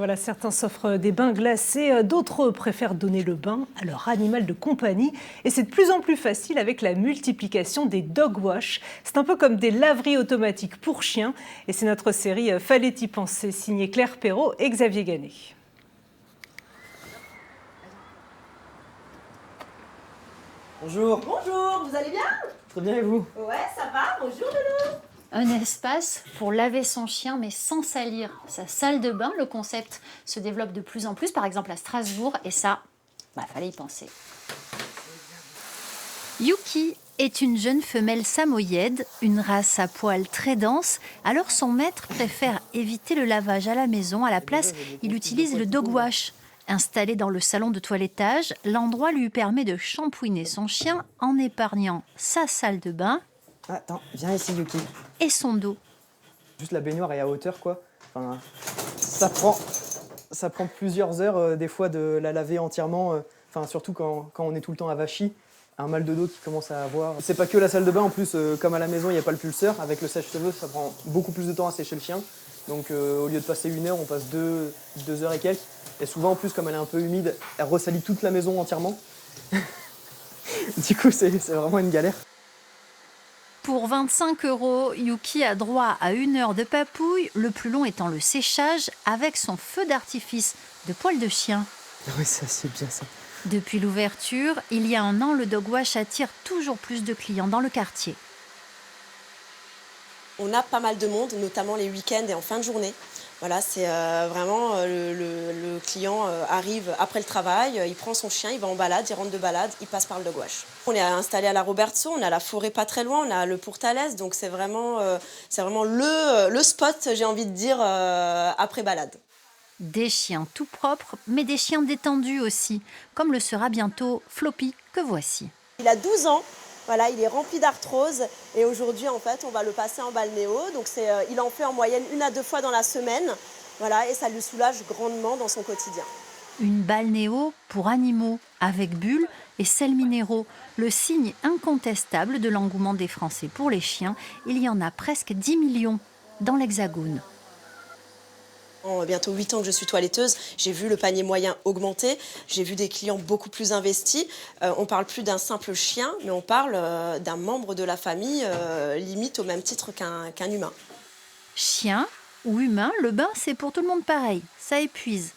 Voilà, certains s'offrent des bains glacés, d'autres préfèrent donner le bain à leur animal de compagnie. Et c'est de plus en plus facile avec la multiplication des dog wash. C'est un peu comme des laveries automatiques pour chiens. Et c'est notre série Fallait y penser, signée Claire Perrault et Xavier Gannet. Bonjour. Bonjour, vous allez bien? Très bien et vous? Ouais, ça va, bonjour Loulou. Un espace pour laver son chien mais sans salir. Sa salle de bain, le concept se développe de plus en plus, par exemple à Strasbourg, et ça, fallait y penser. Yuki est une jeune femelle samoyède, une race à poils très dense. Alors son maître préfère éviter le lavage à la maison. À la place, il utilise le dog wash. Installé dans le salon de toilettage, l'endroit lui permet de shampouiner son chien en épargnant sa salle de bain. Attends, viens ici Yuki. Et son dos. Juste la baignoire est à hauteur quoi. Enfin, ça prend plusieurs heures des fois de la laver entièrement. Enfin surtout quand on est tout le temps avachi. Un mal de dos qui commence à avoir. C'est pas que la salle de bain en plus, comme à la maison il n'y a pas le pulseur. Avec le sèche-cheveux ça prend beaucoup plus de temps à sécher le chien. Donc au lieu de passer 1 heure, on passe 2 heures et quelques. Et souvent en plus comme elle est un peu humide, elle ressalit toute la maison entièrement. Du coup c'est vraiment une galère. Pour 25 €, Yuki a droit à 1 heure de papouille, le plus long étant le séchage avec son feu d'artifice de poils de chien. Oui, ça c'est bien ça. Depuis l'ouverture, il y a 1 an, le dog wash attire toujours plus de clients dans le quartier. On a pas mal de monde, notamment les week-ends et en fin de journée. Voilà, c'est vraiment le client arrive après le travail, il prend son chien, il va en balade, il rentre de balade, il passe par le dog wash. On est installé à la Robertso, on a la forêt pas très loin, on a le Pourtalès, donc c'est vraiment le spot, j'ai envie de dire, après balade. Des chiens tout propres, mais des chiens détendus aussi, comme le sera bientôt Floppy, que voici. Il a 12 ans. Voilà, il est rempli d'arthrose et aujourd'hui en fait on va le passer en balnéo. Donc il en fait en moyenne 1 à 2 fois dans la semaine. Voilà, et ça lui soulage grandement dans son quotidien. Une balnéo pour animaux, avec bulles et sels minéraux. Le signe incontestable de l'engouement des Français pour les chiens. Il y en a presque 10 millions dans l'Hexagone. En bientôt 8 ans que je suis toiletteuse, j'ai vu le panier moyen augmenter, j'ai vu des clients beaucoup plus investis. On parle plus d'un simple chien, mais on parle d'un membre de la famille, limite au même titre qu'un humain. Chien ou humain, le bain c'est pour tout le monde pareil, ça épuise.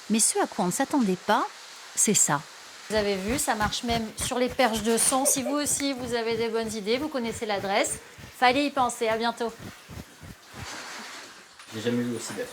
Mais ce à quoi on ne s'attendait pas, c'est ça. Vous avez vu, ça marche même sur les perches de son. Si vous aussi vous avez des bonnes idées, vous connaissez l'adresse, fallait y penser, à bientôt. J'ai jamais vu aussi belle.